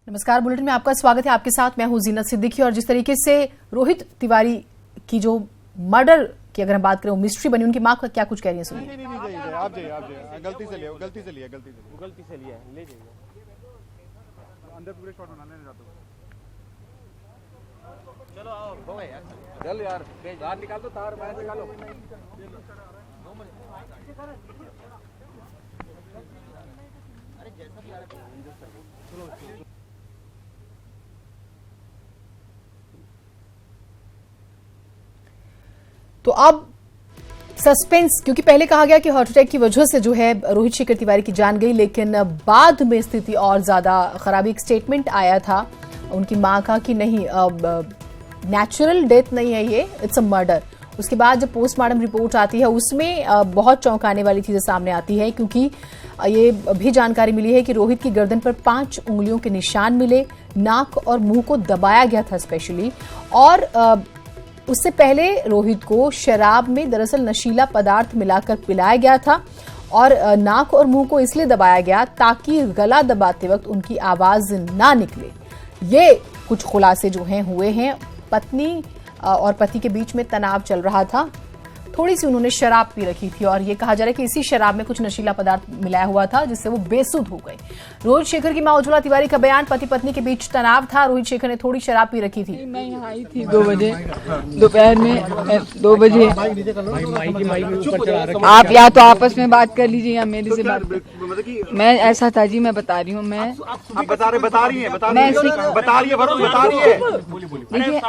नमस्कार, बुलेटिन में आपका स्वागत है। आपके साथ मैं हूं जीनत सिद्दीकी। और जिस तरीके से रोहित तिवारी की जो मर्डर की अगर हम बात करें, मिस्ट्री बनी, उनकी मां का क्या कुछ कह रही है सुनिए। नहीं, आप जाइए, गलती से लिया, ले जाइए अंदर पूरे शॉट बनाने जाते हो। चलो आओ, हो गया यार, चल यार, बाहर निकाल दो तार, बाहर निकालो। अरे जैसा भी आ रहा है। तो अब सस्पेंस, क्योंकि पहले कहा गया कि हार्ट अटैक की वजह से जो है रोहित शेखर तिवारी की जान गई, लेकिन बाद में स्थिति और ज्यादा खराब। एक स्टेटमेंट आया था उनकी मां का कि नहीं, नेचुरल डेथ नहीं है ये, इट्स अ मर्डर। उसके बाद जब पोस्टमार्टम रिपोर्ट आती है उसमें बहुत चौंकाने वाली चीजें सामने आती है, क्योंकि ये भी जानकारी मिली है कि रोहित की गर्दन पर 5 उंगलियों के निशान मिले, नाक और मुंह को दबाया गया था स्पेशली। और उससे पहले रोहित को शराब में दरअसल नशीला पदार्थ मिलाकर पिलाया गया था और नाक और मुंह को इसलिए दबाया गया ताकि गला दबाते वक्त उनकी आवाज ना निकले। ये कुछ खुलासे जो हैं हुए हैं। पत्नी और पति के बीच में तनाव चल रहा था, थोड़ी सी उन्होंने शराब पी रखी थी और ये कहा जा रहा है कि इसी शराब में कुछ नशीला पदार्थ मिलाया हुआ था जिससे वो बेसुध हो गए। रोहित शेखर की मां उज्ज्वला तिवारी का बयान, पति पत्नी के बीच तनाव था, रोहित शेखर ने थोड़ी शराब पी रखी थी। मैं यहाँ आई थी 2 बजे दोपहर में, 2 बजे। आप या तो आपस में बात कर लीजिए या मेरे से बात। मैं ऐसा था जी, मैं बता रही हूँ। मैं देखिए,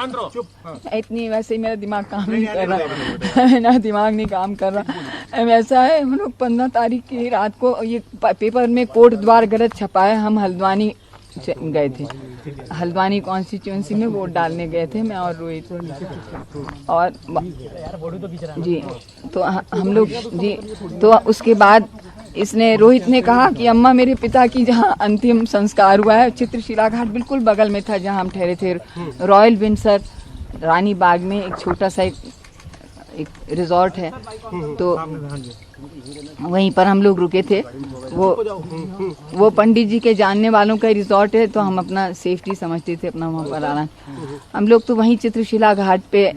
इतनी वैसे ही मेरा दिमाग काम नहीं कर रहा मेरा दिमाग नहीं काम कर रहा। ऐसा है, हम लोग 15 तारीख की रात को ये पेपर में कोर्ट द्वार गलत छपा है। हम हल्द्वानी गए थे, हल्द्वानी कॉन्स्टिट्यूंसी में वोट डालने गए थे, मैं और रोहित। और जी तो हम लोग जी, तो उसके बाद इसने, रोहित ने कहा कि अम्मा, मेरे पिता की जहाँ अंतिम संस्कार हुआ है चित्रशिला घाट बिल्कुल बगल में था जहाँ हम ठहरे थे, रॉयल विंडसर रानी बाग में एक छोटा सा एक रिजॉर्ट है, तो वहीं पर हम लोग रुके थे। वो पंडित जी के जानने वालों का रिजॉर्ट है, तो हम अपना सेफ्टी समझते थे अपना वहाँ पर आना। हम लोग तो वहीं चित्रशिला घाट पे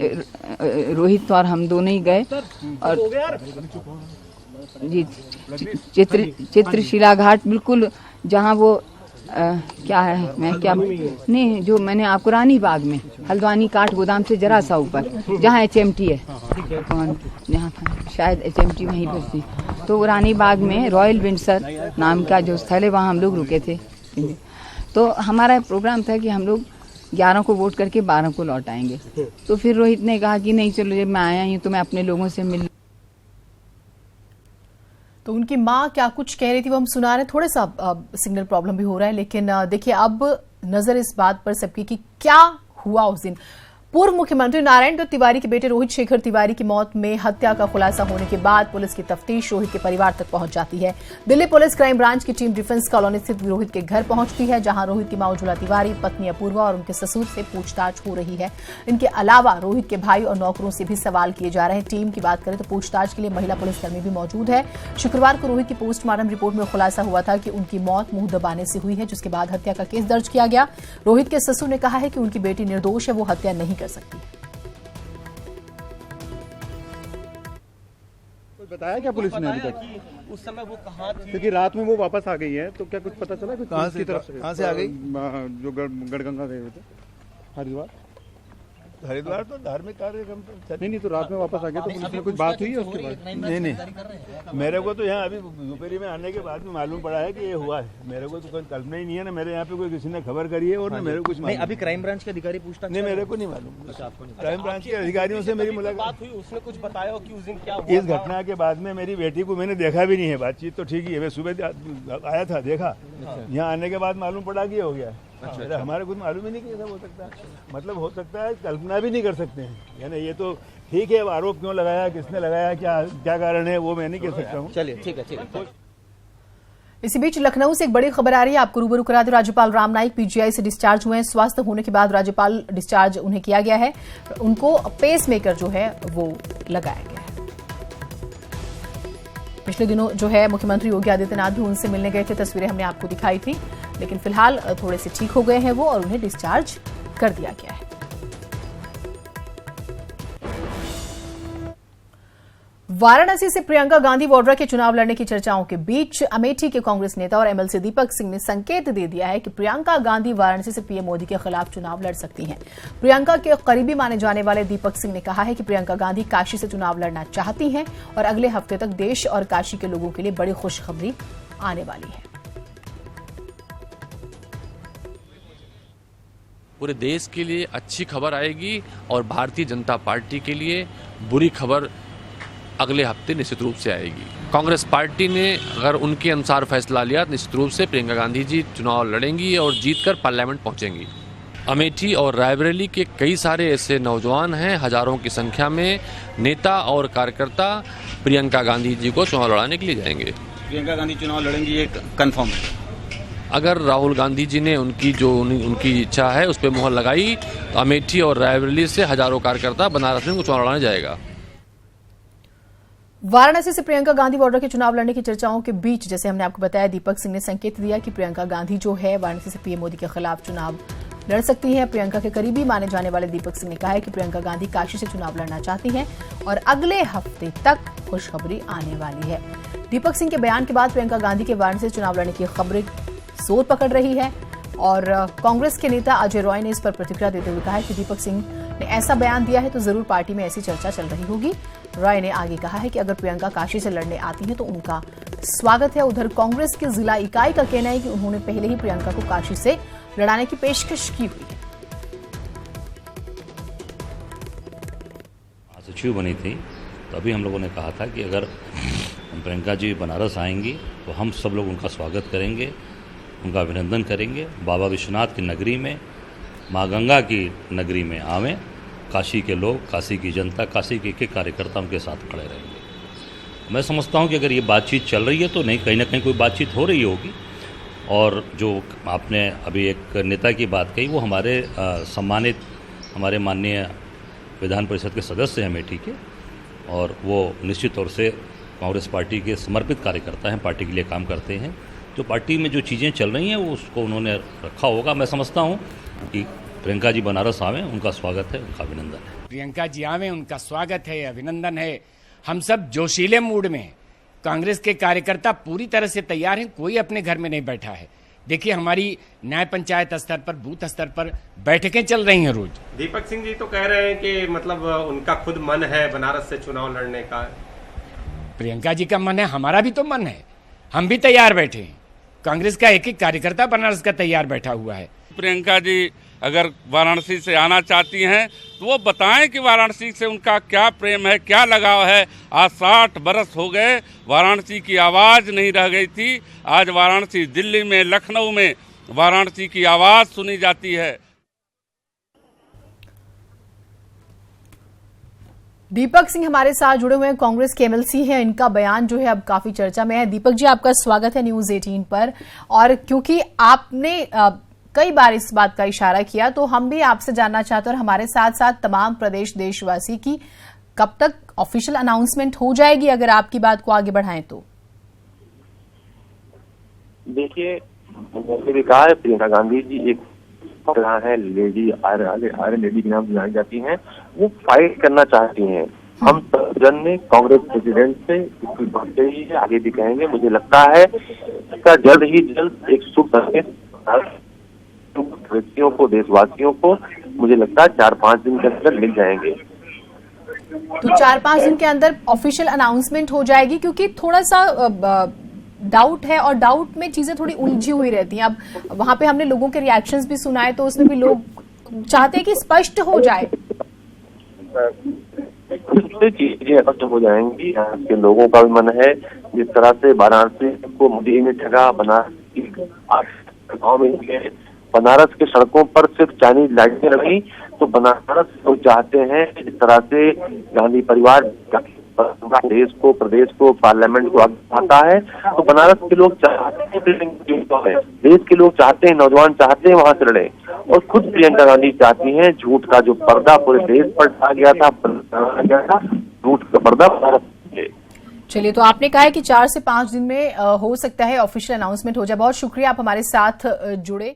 रोहित और हम दोनों ही गए। और जी चित्रशिला घाट बिल्कुल जहाँ वो क्या है, मैं क्या नहीं, जो मैंने आपको रानी बाग में, हल्द्वानी काठ गोदाम से जरा सा ऊपर जहाँ HMT है, कौन जहाँ शायद HMT वहीं पर थी, तो रानी बाग में रॉयल विंडसर नाम का जो स्थल है वहाँ हम लोग रुके थे। तो हमारा प्रोग्राम था कि हम लोग 11 को वोट करके 12 को लौट आएंगे। तो फिर रोहित ने कहा कि नहीं, चलो जब मैं आया हूँ तो मैं अपने लोगों से मिल। तो उनकी मां क्या कुछ कह रही थी वो हम सुना रहे हैं। थोड़ा सा सिग्नल प्रॉब्लम भी हो रहा है, लेकिन देखिए अब नजर इस बात पर सबकी कि क्या हुआ उस दिन। पूर्व मुख्यमंत्री नारायण दत्त तिवारी के बेटे रोहित शेखर तिवारी की मौत में हत्या का खुलासा होने के बाद पुलिस की तफ्तीश रोहित के परिवार तक पहुंच जाती है। दिल्ली पुलिस क्राइम ब्रांच की टीम डिफेंस कॉलोनी स्थित रोहित के घर पहुंचती है, जहां रोहित की मां उज्ज्वला तिवारी, पत्नी अपूर्वा और उनके ससुर से पूछताछ हो रही है। इनके अलावा रोहित के भाई और नौकरों से भी सवाल किए जा रहे हैं। टीम की बात करें तो पूछताछ के लिए महिला पुलिसकर्मी भी मौजूद है। शुक्रवार को रोहित की पोस्टमार्टम रिपोर्ट में खुलासा हुआ था कि उनकी मौत मुंह दबाने से हुई है, जिसके बाद हत्या का केस दर्ज किया गया। रोहित के ससुर ने कहा है कि उनकी बेटी निर्दोष है, वो हत्या नहीं कर सकती। बताया क्या पुलिस ने अभी तक उस समय वो कहाँ थी? क्योंकि रात में वो वापस आ गई है, तो क्या कुछ पता चला कि कहाँ से आ गई? जो गढ़गंगा गए हुए थे, हरिद्वार तो धार्मिक कार्यक्रम तो नहीं, तो रात में वापस आ गया, तो पुलिस में कुछ बात हुई है उसके बाद? नहीं, मेरे को तो यहाँ अभी दोपहरी में आने के बाद में मालूम पड़ा है कि ये हुआ है। मेरे को तो कोई कल्पना ही नहीं है ना, मेरे यहाँ पे कोई किसी ने खबर करी है और ना मेरे को कुछ नहीं। अभी क्राइम ब्रांच के अधिकारी पूछता नहीं, मेरे को नहीं मालूम। क्राइम ब्रांच के अधिकारियों से मेरी मुलाकात हुई, उसने कुछ बताया कि उस दिन क्या हुआ? इस घटना के बाद में मेरी बेटी को मैंने देखा भी नहीं है। बातचीत तो ठीक ही है, मैं सुबह आया था, देखा, यहाँ आने के बाद मालूम पड़ा कि हो गया। हमारे कुछ मालूम ही नहीं कि ऐसा हो सकता है, मतलब हो सकता है, कल्पना भी नहीं कर सकते हैं। यानी ये तो ठीक है, आरोप क्यों लगाया, किसने लगाया, क्या कारण है, वो मैं नहीं कह सकता हूँ। चलिए ठीक है। इसी बीच लखनऊ से एक बड़ी खबर आ रही है, आपको रूबरू करा दो। राज्यपाल राम नाईक पीजीआई से डिस्चार्ज हुए हैं। स्वस्थ होने के बाद राज्यपाल डिस्चार्ज उन्हें किया गया है। उनको पेस मेकर जो है वो लगाया गया है। पिछले दिनों जो है मुख्यमंत्री योगी आदित्यनाथ भी उनसे मिलने गए थे, तस्वीरें हमने आपको दिखाई थी, लेकिन फिलहाल थोड़े से ठीक हो गए हैं वो और उन्हें डिस्चार्ज कर दिया गया है। वाराणसी से प्रियंका गांधी वाड्रा के चुनाव लड़ने की चर्चाओं के बीच अमेठी के कांग्रेस नेता और एमएलसी दीपक सिंह ने संकेत दे दिया है कि प्रियंका गांधी वाराणसी से पीएम मोदी के खिलाफ चुनाव लड़ सकती हैं। प्रियंका के करीबी माने जाने वाले दीपक सिंह ने कहा है कि प्रियंका गांधी काशी से चुनाव लड़ना चाहती हैं और अगले हफ्ते तक देश और काशी के लोगों के लिए बड़ी खुशखबरी आने वाली है। पूरे देश के लिए अच्छी खबर आएगी और भारतीय जनता पार्टी के लिए बुरी खबर अगले हफ्ते निश्चित रूप से आएगी। कांग्रेस पार्टी ने अगर उनके अनुसार फैसला लिया तो निश्चित रूप से प्रियंका गांधी जी चुनाव लड़ेंगी और जीतकर पार्लियामेंट पहुंचेंगी। अमेठी और रायबरेली के कई सारे ऐसे नौजवान हैं, हजारों की संख्या में नेता और कार्यकर्ता प्रियंका गांधी जी को चुनाव लड़ाने के लिए जाएंगे। प्रियंका गांधी चुनाव लड़ेंगी, ये कंफर्म है। अगर राहुल गांधी जी ने उनकी इच्छा है उस पर मुहर लगाई तो अमेठी और रायबरेली से हजारों कार्यकर्ता बनारस में उनको चुनाव लड़ाने जाएगा। वाराणसी से प्रियंका गांधी वाड्रा के चुनाव लड़ने की चर्चाओं के बीच जैसे हमने आपको बताया, दीपक सिंह ने संकेत दिया कि प्रियंका गांधी जो है वाराणसी से पीएम मोदी के खिलाफ चुनाव लड़ सकती है। प्रियंका के करीबी माने जाने वाले दीपक सिंह ने कहा है कि प्रियंका गांधी काशी से चुनाव लड़ना चाहती हैं और अगले हफ्ते तक खुशखबरी आने वाली है। दीपक सिंह के बयान के बाद प्रियंका गांधी के वाराणसी से चुनाव लड़ने की खबरें जोर पकड़ रही है और कांग्रेस के नेता अजय रॉय ने इस पर प्रतिक्रिया देते हुए कहा है कि दीपक सिंह ने ऐसा बयान दिया है तो जरूर पार्टी में ऐसी चर्चा चल रही होगी। रॉय ने आगे कहा है कि अगर प्रियंका काशी से लड़ने आती हैं तो उनका स्वागत है। उधर कांग्रेस की जिला इकाई का कहना है कि उन्होंने पहले ही प्रियंका को काशी से लड़ाने की पेशकश की हुई है। सचिव बनी थी तो अभी हम लोगों ने कहा था कि अगर प्रियंका जी बनारस आएंगी तो हम सब लोग उनका स्वागत करेंगे, उनका अभिनंदन करेंगे। बाबा विश्वनाथ की नगरी में, माँ गंगा की नगरी में आवें, काशी के लोग, काशी की जनता, काशी के कार्यकर्ता उनके साथ खड़े रहेंगे। मैं समझता हूं कि अगर ये बातचीत चल रही है तो नहीं, कहीं ना कहीं कोई बातचीत हो रही होगी। और जो आपने अभी एक नेता की बात कही, वो हमारे सम्मानित, हमारे माननीय विधान परिषद के सदस्य हैं अमेठी के, और वो निश्चित तौर से कांग्रेस पार्टी के समर्पित कार्यकर्ता हैं, पार्टी के लिए काम करते हैं। जो पार्टी में जो चीज़ें चल रही हैं वो उसको उन्होंने रखा होगा। मैं समझता हूँ कि प्रियंका जी बनारस आवें, उनका स्वागत है, उनका अभिनंदन है। प्रियंका जी आवें, उनका स्वागत है, अभिनंदन है। हम सब जोशीले मूड में, कांग्रेस के कार्यकर्ता पूरी तरह से तैयार हैं, कोई अपने घर में नहीं बैठा है। देखिए हमारी न्याय पंचायत स्तर पर, बूथ स्तर पर बैठकें चल रही हैं रोज। दीपक सिंह जी तो कह रहे हैं कि मतलब उनका खुद मन है बनारस से चुनाव लड़ने का। प्रियंका जी का मन है, हमारा भी तो मन है, हम भी तैयार बैठे हैं। कांग्रेस का एक एक कार्यकर्ता बनारस का तैयार बैठा हुआ है। प्रियंका जी अगर वाराणसी से आना चाहती हैं तो वो बताएं कि वाराणसी से उनका क्या प्रेम है, क्या लगाव है। आज 60 बरस हो गए, वाराणसी की आवाज़ नहीं रह गई थी। आज वाराणसी, दिल्ली में, लखनऊ में वाराणसी की आवाज़ सुनी जाती है। दीपक सिंह हमारे साथ जुड़े हुए हैं, कांग्रेस के एमएलसी हैं। इनका बयान जो है अब काफी चर्चा में है। दीपक जी, आपका स्वागत है न्यूज 18 पर। और क्योंकि आपने कई बार इस बात का इशारा किया तो हम भी आपसे जानना चाहते हैं और हमारे साथ साथ तमाम प्रदेश देशवासी की कब तक ऑफिशियल अनाउंसमेंट हो जाएगी, अगर आपकी बात को आगे बढ़ाएं तो। देखिए, मैंने भी कहा है, प्रियंका गांधी जी एक है, लेडी आयरन लेडी के नाम से जानी जाती हैं। वो फाइट करना चाहती हैं। हम जन ने कांग्रेस प्रेसिडेंट से इसकी बात कही है, आगे भी कहेंगे। मुझे लगता है इसका जल्द ही जल्द एक शुभ संदेश व्यक्तियों को, देशवासियों को, मुझे लगता है 4-5 दिन के अंदर मिल जाएंगे। तो 4-5 दिन के अंदर ऑफिशियल अनाउंसमेंट हो जाएगी, क्योंकि थोड़ा सा डाउट है और डाउट में चीजें थोड़ी उलझी हुई रहती हैं। अब वहां पे हमने लोगों के रिएक्शंस भी सुनाए तो उसमें भी लोग चाहते हैं कि स्पष्ट हो जाए। चीजें स्पष्ट हो जाएंगी। यहाँ के लोगों का भी मन है, जिस तरह से वाराणसी को मोदी ने ठगा, बनारस के सड़कों पर सिर्फ चाइनीज लाइटें लगी, तो बनारस लोग चाहते हैं जिस तरह से गांधी परिवार देश को, प्रदेश को, पार्लियामेंट को आता है, तो बनारस के लोग चाहते हैं, देश के लोग चाहते हैं, नौजवान चाहते हैं वहां से लड़े। और खुद प्रियंका गांधी चाहती हैं, झूठ का जो पर्दा पूरे देश पर आ गया था, झूठ का पर्दा बनारस। चलिए, तो आपने कहा है कि 4 से 5 दिन में हो सकता है ऑफिशियल अनाउंसमेंट हो जाए। बहुत शुक्रिया, आप हमारे साथ जुड़े।